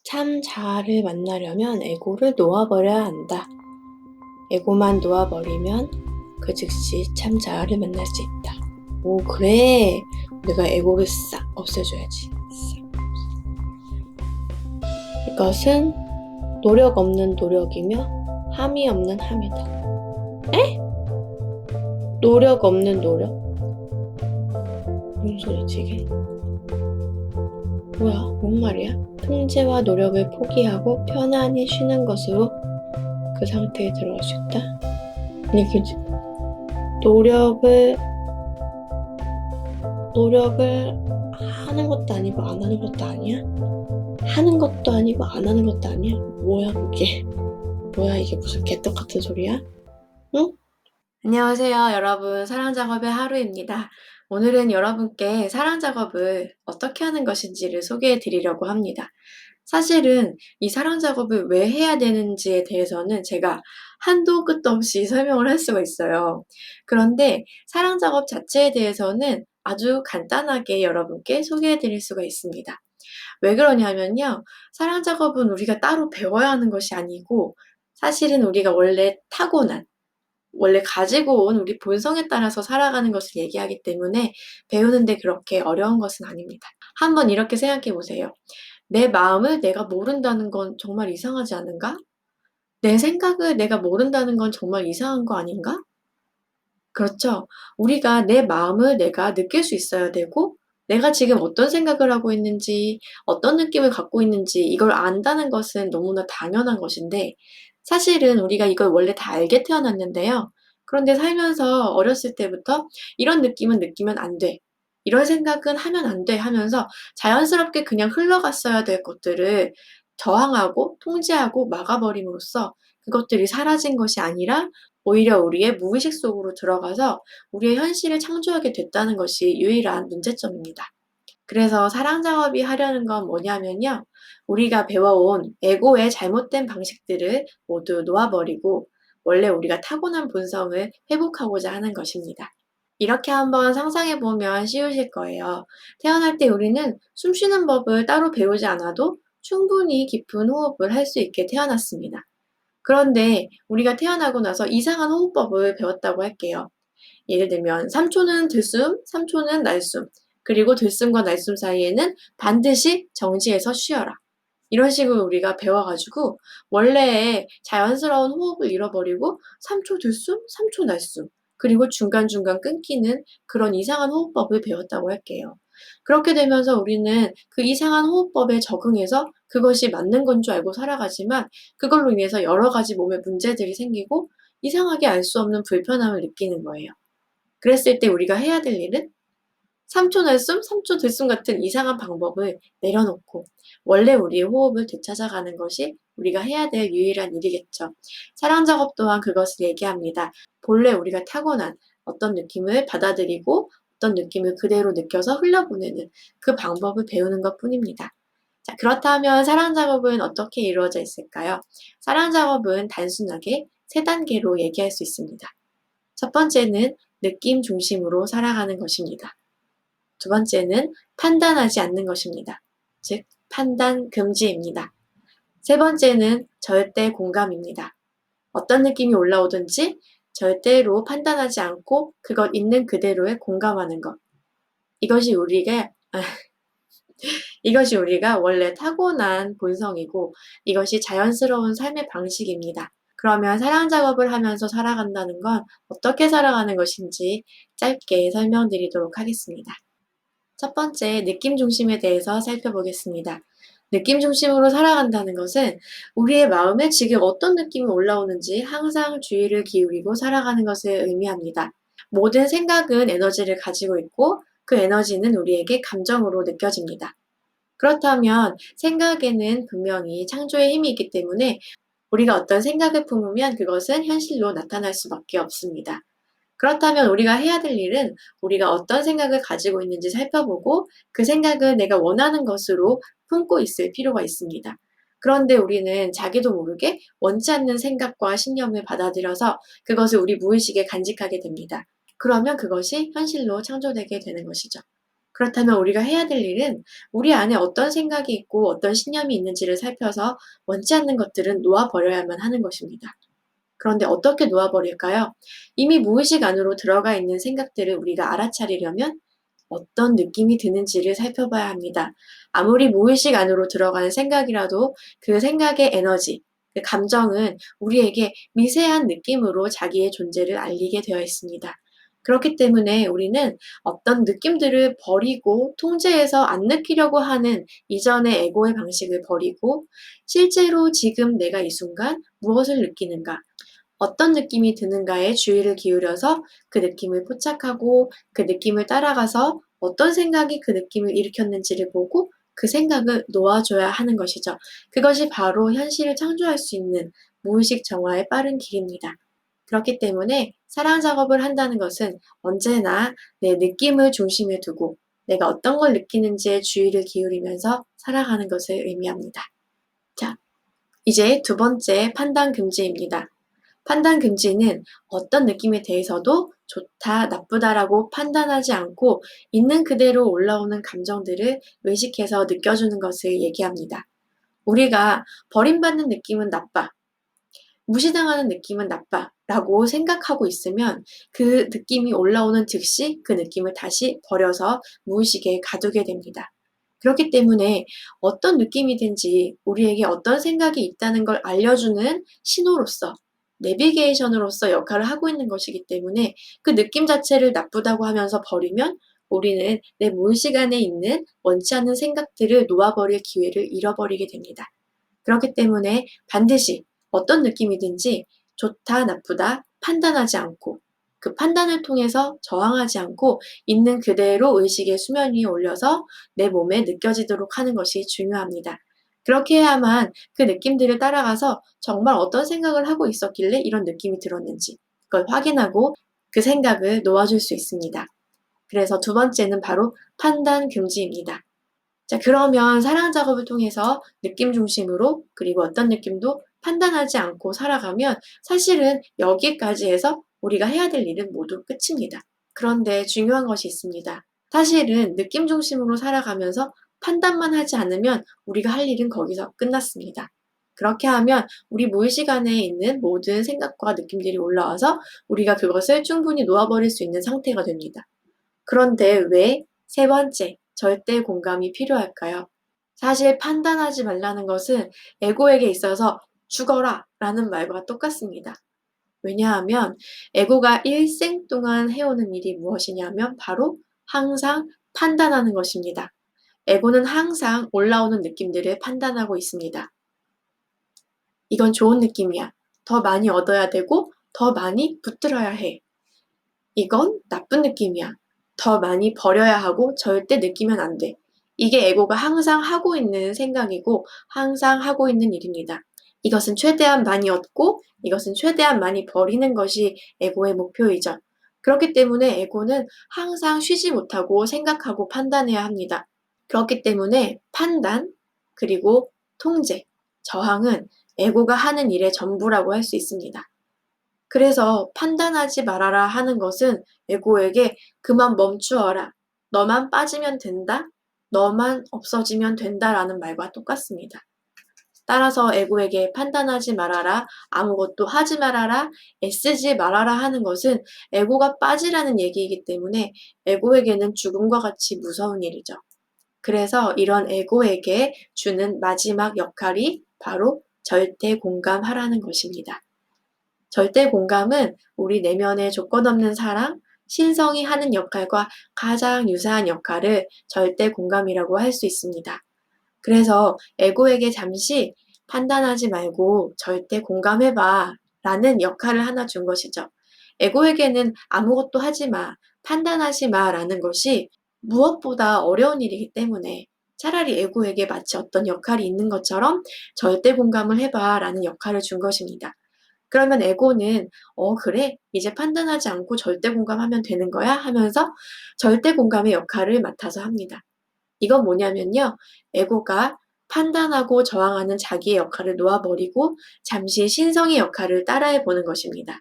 참 자아를 만나려면 에고를 놓아버려야 한다. 에고만 놓아버리면 그 즉시 참 자아를 만날 수 있다. 오, 그래. 우리가 에고를 싹 없애줘야지. 이것은 노력 없는 노력이며 함이 없는 함이다. 에? 노력 없는 노력? 무슨 소리지 이게? 뭐야? 뭔 말이야? 통제와 노력을 포기하고 편안히 쉬는 것으로 그 상태에 들어갈 수 있다? 아니, 노력을 하는 것도 아니고 안 하는 것도 아니야? 하는 것도 아니고 안 하는 것도 아니야? 뭐야 그게? 뭐야 이게 무슨 개떡 같은 소리야? 응? 안녕하세요 여러분, 사랑작업의 하루입니다. 오늘은 여러분께 사랑작업을 어떻게 하는 것인지를 소개해 드리려고 합니다. 사실은 이 사랑작업을 왜 해야 되는지에 대해서는 제가 한도 끝도 없이 설명을 할 수가 있어요. 그런데 사랑작업 자체에 대해서는 아주 간단하게 여러분께 소개해 드릴 수가 있습니다. 왜 그러냐면요. 사랑작업은 우리가 따로 배워야 하는 것이 아니고 사실은 우리가 원래 가지고 온 우리 본성에 따라서 살아가는 것을 얘기하기 때문에 배우는데 그렇게 어려운 것은 아닙니다. 한번 이렇게 생각해 보세요. 내 마음을 내가 모른다는 건 정말 이상하지 않은가? 내 생각을 내가 모른다는 건 정말 이상한 거 아닌가? 그렇죠. 우리가 내 마음을 내가 느낄 수 있어야 되고, 내가 지금 어떤 생각을 하고 있는지, 어떤 느낌을 갖고 있는지 이걸 안다는 것은 너무나 당연한 것인데, 사실은 우리가 이걸 원래 다 알게 태어났는데요. 그런데 살면서 어렸을 때부터 이런 느낌은 느끼면 안 돼. 이런 생각은 하면 안 돼 하면서 자연스럽게 그냥 흘러갔어야 될 것들을 저항하고 통제하고 막아버림으로써 그것들이 사라진 것이 아니라 오히려 우리의 무의식 속으로 들어가서 우리의 현실을 창조하게 됐다는 것이 유일한 문제점입니다. 그래서 사랑작업이 하려는 건 뭐냐면요. 우리가 배워온 에고의 잘못된 방식들을 모두 놓아버리고 원래 우리가 타고난 본성을 회복하고자 하는 것입니다. 이렇게 한번 상상해 보면 쉬우실 거예요. 태어날 때 우리는 숨 쉬는 법을 따로 배우지 않아도 충분히 깊은 호흡을 할 수 있게 태어났습니다. 그런데 우리가 태어나고 나서 이상한 호흡법을 배웠다고 할게요. 예를 들면 3초는 들숨, 3초는 날숨, 그리고 들숨과 날숨 사이에는 반드시 정지해서 쉬어라. 이런 식으로 우리가 배워가지고 원래의 자연스러운 호흡을 잃어버리고 3초 들숨, 3초 날숨, 그리고 중간중간 끊기는 그런 이상한 호흡법을 배웠다고 할게요. 그렇게 되면서 우리는 그 이상한 호흡법에 적응해서 그것이 맞는 건 줄 알고 살아가지만 그걸로 인해서 여러 가지 몸에 문제들이 생기고 이상하게 알 수 없는 불편함을 느끼는 거예요. 그랬을 때 우리가 해야 될 일은 3초 날숨, 3초 들숨 같은 이상한 방법을 내려놓고 원래 우리의 호흡을 되찾아가는 것이 우리가 해야 될 유일한 일이겠죠. 사랑 작업 또한 그것을 얘기합니다. 본래 우리가 타고난 어떤 느낌을 받아들이고 어떤 느낌을 그대로 느껴서 흘려보내는 그 방법을 배우는 것 뿐입니다. 자, 그렇다면 사랑 작업은 어떻게 이루어져 있을까요? 사랑 작업은 단순하게 세 단계로 얘기할 수 있습니다. 첫 번째는 느낌 중심으로 살아가는 것입니다. 두 번째는 판단하지 않는 것입니다. 즉, 판단 금지입니다. 세 번째는 절대 공감입니다. 어떤 느낌이 올라오든지 절대로 판단하지 않고 그것 있는 그대로에 공감하는 것. 이것이 우리가 원래 타고난 본성이고 이것이 자연스러운 삶의 방식입니다. 그러면 사랑 작업을 하면서 살아간다는 건 어떻게 살아가는 것인지 짧게 설명드리도록 하겠습니다. 첫 번째, 느낌 중심에 대해서 살펴보겠습니다. 느낌 중심으로 살아간다는 것은 우리의 마음에 지금 어떤 느낌이 올라오는지 항상 주의를 기울이고 살아가는 것을 의미합니다. 모든 생각은 에너지를 가지고 있고 그 에너지는 우리에게 감정으로 느껴집니다. 그렇다면 생각에는 분명히 창조의 힘이 있기 때문에 우리가 어떤 생각을 품으면 그것은 현실로 나타날 수밖에 없습니다. 그렇다면 우리가 해야 될 일은 우리가 어떤 생각을 가지고 있는지 살펴보고 그 생각을 내가 원하는 것으로 품고 있을 필요가 있습니다. 그런데 우리는 자기도 모르게 원치 않는 생각과 신념을 받아들여서 그것을 우리 무의식에 간직하게 됩니다. 그러면 그것이 현실로 창조되게 되는 것이죠. 그렇다면 우리가 해야 될 일은 우리 안에 어떤 생각이 있고 어떤 신념이 있는지를 살펴서 원치 않는 것들은 놓아버려야만 하는 것입니다. 그런데 어떻게 놓아버릴까요? 이미 무의식 안으로 들어가 있는 생각들을 우리가 알아차리려면 어떤 느낌이 드는지를 살펴봐야 합니다. 아무리 무의식 안으로 들어가는 생각이라도 그 생각의 에너지, 그 감정은 우리에게 미세한 느낌으로 자기의 존재를 알리게 되어 있습니다. 그렇기 때문에 우리는 어떤 느낌들을 버리고 통제해서 안 느끼려고 하는 이전의 에고의 방식을 버리고 실제로 지금 내가 이 순간 무엇을 느끼는가, 어떤 느낌이 드는가에 주의를 기울여서 그 느낌을 포착하고 그 느낌을 따라가서 어떤 생각이 그 느낌을 일으켰는지를 보고 그 생각을 놓아줘야 하는 것이죠. 그것이 바로 현실을 창조할 수 있는 무의식 정화의 빠른 길입니다. 그렇기 때문에 사랑 작업을 한다는 것은 언제나 내 느낌을 중심에 두고 내가 어떤 걸 느끼는지에 주의를 기울이면서 살아가는 것을 의미합니다. 자, 이제 두 번째 판단 금지입니다. 판단 금지는 어떤 느낌에 대해서도 좋다, 나쁘다라고 판단하지 않고 있는 그대로 올라오는 감정들을 의식해서 느껴주는 것을 얘기합니다. 우리가 버림받는 느낌은 나빠, 무시당하는 느낌은 나빠 라고 생각하고 있으면 그 느낌이 올라오는 즉시 그 느낌을 다시 버려서 무의식에 가두게 됩니다. 그렇기 때문에 어떤 느낌이든지 우리에게 어떤 생각이 있다는 걸 알려주는 신호로서 내비게이션으로서 역할을 하고 있는 것이기 때문에 그 느낌 자체를 나쁘다고 하면서 버리면 우리는 내 무의식 안에 있는 원치 않는 생각들을 놓아버릴 기회를 잃어버리게 됩니다. 그렇기 때문에 반드시 어떤 느낌이든지 좋다, 나쁘다 판단하지 않고 그 판단을 통해서 저항하지 않고 있는 그대로 의식의 수면 위에 올려서 내 몸에 느껴지도록 하는 것이 중요합니다. 그렇게 해야만 그 느낌들을 따라가서 정말 어떤 생각을 하고 있었길래 이런 느낌이 들었는지 그걸 확인하고 그 생각을 놓아줄 수 있습니다. 그래서 두 번째는 바로 판단 금지입니다. 자, 그러면 사랑 작업을 통해서 느낌 중심으로 그리고 어떤 느낌도 판단하지 않고 살아가면 사실은 여기까지 해서 우리가 해야 될 일은 모두 끝입니다. 그런데 중요한 것이 있습니다. 사실은 느낌 중심으로 살아가면서 판단만 하지 않으면 우리가 할 일은 거기서 끝났습니다. 그렇게 하면 우리 무의식 안에 있는 모든 생각과 느낌들이 올라와서 우리가 그것을 충분히 놓아버릴 수 있는 상태가 됩니다. 그런데 왜 세 번째, 절대 공감이 필요할까요? 사실 판단하지 말라는 것은 에고에게 있어서 죽어라 라는 말과 똑같습니다. 왜냐하면 에고가 일생 동안 해오는 일이 무엇이냐면 바로 항상 판단하는 것입니다. 에고는 항상 올라오는 느낌들을 판단하고 있습니다. 이건 좋은 느낌이야. 더 많이 얻어야 되고 더 많이 붙들어야 해. 이건 나쁜 느낌이야. 더 많이 버려야 하고 절대 느끼면 안 돼. 이게 에고가 항상 하고 있는 생각이고 항상 하고 있는 일입니다. 이것은 최대한 많이 얻고 이것은 최대한 많이 버리는 것이 에고의 목표이죠. 그렇기 때문에 에고는 항상 쉬지 못하고 생각하고 판단해야 합니다. 그렇기 때문에 판단, 그리고 통제, 저항은 에고가 하는 일의 전부라고 할 수 있습니다. 그래서 판단하지 말아라 하는 것은 에고에게 그만 멈추어라. 너만 빠지면 된다. 너만 없어지면 된다라는 말과 똑같습니다. 따라서 에고에게 판단하지 말아라, 아무것도 하지 말아라, 애쓰지 말아라 하는 것은 에고가 빠지라는 얘기이기 때문에 에고에게는 죽음과 같이 무서운 일이죠. 그래서 이런 에고에게 주는 마지막 역할이 바로 절대 공감하라는 것입니다. 절대 공감은 우리 내면의 조건 없는 사랑, 신성이 하는 역할과 가장 유사한 역할을 절대 공감이라고 할 수 있습니다. 그래서 에고에게 잠시 판단하지 말고 절대 공감해봐 라는 역할을 하나 준 것이죠. 에고에게는 아무것도 하지 마, 판단하지 마 라는 것이 무엇보다 어려운 일이기 때문에 차라리 에고에게 마치 어떤 역할이 있는 것처럼 절대 공감을 해봐 라는 역할을 준 것입니다. 그러면 에고는 그래? 이제 판단하지 않고 절대 공감하면 되는 거야? 하면서 절대 공감의 역할을 맡아서 합니다. 이건 뭐냐면요. 에고가 판단하고 저항하는 자기의 역할을 놓아버리고 잠시 신성의 역할을 따라해 보는 것입니다.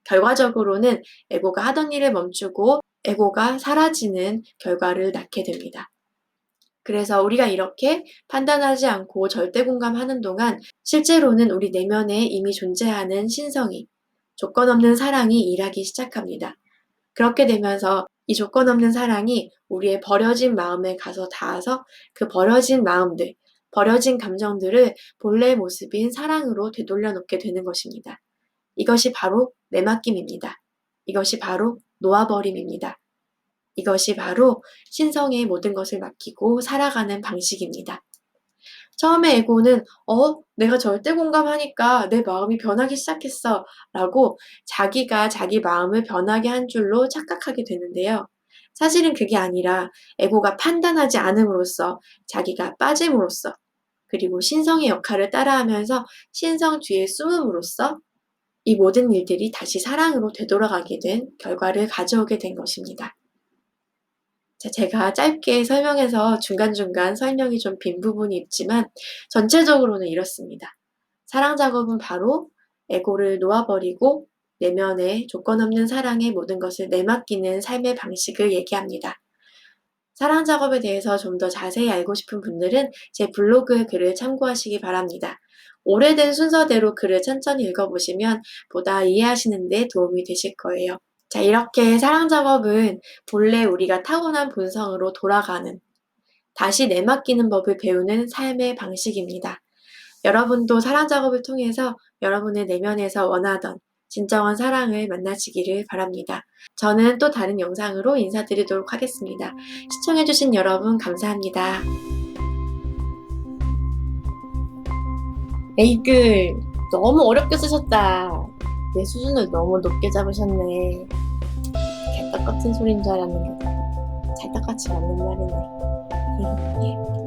결과적으로는 에고가 하던 일을 멈추고 에고가 사라지는 결과를 낳게 됩니다. 그래서 우리가 이렇게 판단하지 않고 절대 공감하는 동안 실제로는 우리 내면에 이미 존재하는 신성이, 조건 없는 사랑이 일하기 시작합니다. 그렇게 되면서 이 조건 없는 사랑이 우리의 버려진 마음에 가서 닿아서 그 버려진 마음들, 버려진 감정들을 본래의 모습인 사랑으로 되돌려 놓게 되는 것입니다. 이것이 바로 내맡김입니다. 이것이 바로 놓아버림입니다. 이것이 바로 신성의 모든 것을 맡기고 살아가는 방식입니다. 처음에 에고는 내가 절대 공감하니까 내 마음이 변하기 시작했어 라고 자기가 자기 마음을 변하게 한 줄로 착각하게 되는데요. 사실은 그게 아니라 에고가 판단하지 않음으로써 자기가 빠짐으로써 그리고 신성의 역할을 따라하면서 신성 뒤에 숨음으로써 이 모든 일들이 다시 사랑으로 되돌아가게 된 결과를 가져오게 된 것입니다. 자, 제가 짧게 설명해서 중간중간 설명이 좀 빈 부분이 있지만 전체적으로는 이렇습니다. 사랑 작업은 바로 에고를 놓아버리고 내면의 조건 없는 사랑의 모든 것을 내맡기는 삶의 방식을 얘기합니다. 사랑 작업에 대해서 좀 더 자세히 알고 싶은 분들은 제 블로그 글을 참고하시기 바랍니다. 오래된 순서대로 글을 천천히 읽어보시면 보다 이해하시는 데 도움이 되실 거예요. 자, 이렇게 사랑 작업은 본래 우리가 타고난 본성으로 돌아가는, 다시 내맡기는 법을 배우는 삶의 방식입니다. 여러분도 사랑 작업을 통해서 여러분의 내면에서 원하던 진정한 사랑을 만나시기를 바랍니다. 저는 또 다른 영상으로 인사드리도록 하겠습니다. 시청해주신 여러분 감사합니다. 에이글, 너무 어렵게 쓰셨다. 내 수준을 너무 높게 잡으셨네. 개떡 같은 소리인 줄 알았는데 찰떡같이 맞는 말이네.